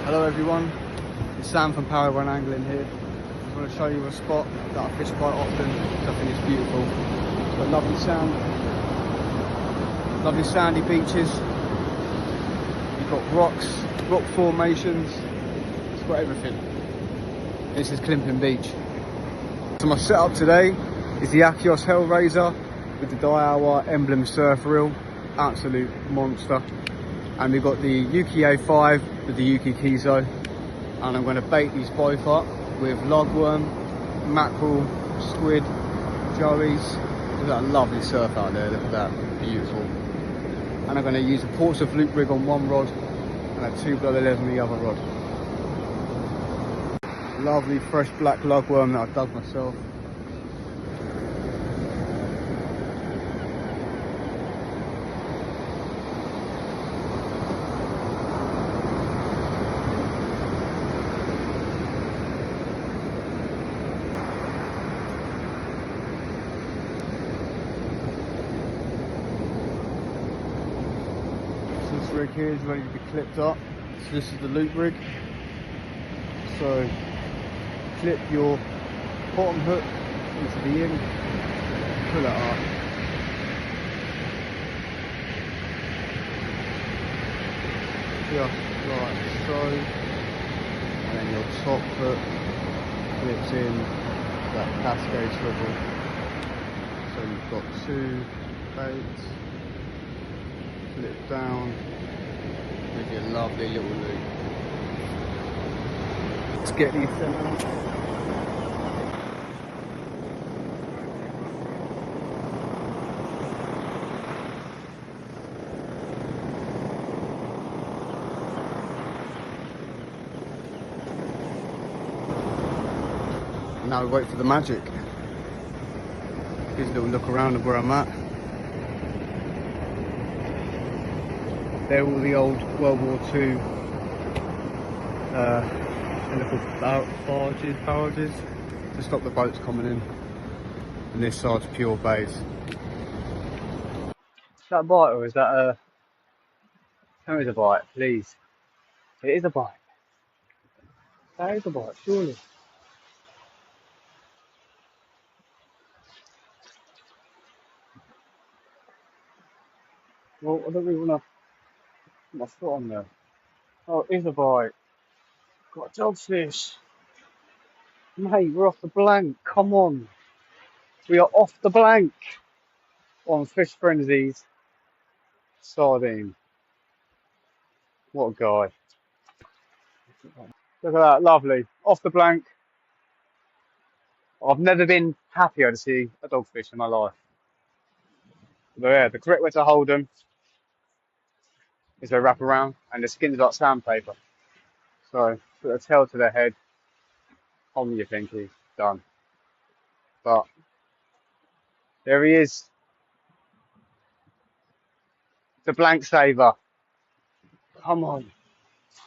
Hello everyone, it's Sam from Power Run Angling here. I just want to show you a spot that I fish quite often because I think it's beautiful. It's got lovely sandy beaches. You've got rocks, rock formations, it's got everything. This is Climping Beach. So my setup today is the Akios Hellraiser with the die-hour emblem surf reel, absolute monster. And we've got the Yuki A5 with the Yuki Kiso, and I'm going to bait these both up with lugworm, mackerel, squid, joeys. Look at that lovely surf out there, look at that, beautiful. And I'm going to use a Portsmouth loop rig on one rod and a 2 below 11 on the other rod. Lovely fresh black lugworm that I've dug myself. This rig here is ready to be clipped up. So this is the loop rig. So clip your bottom hook into the end, pull it up. Just like so. And then your top hook clips in that cascade swivel. So you've got 2 baits. Flip down with your lovely little loop. Let's get these sent out. Now we wait for the magic. Here's a little look around of where I'm at. They're all the old World War II little barges to stop the boats coming in. And this side's pure bays. Is that a bite or is that a... Tell me it's a bite, please. It is a bite. That is a bite, surely. Well, I don't really want to put my foot on there. Oh, it is a bite. Got a dogfish. Mate, we're off the blank. Come on. We are off the blank on Fish Frenzy's sardine. What a guy. Look at that, lovely. Off the blank. I've never been happier to see a dogfish in my life. But yeah, the correct way to hold them is they wrap around and the skin's like sandpaper. So put a tail to their head, on your pinky, done. But there he is. The blank saver. Come on.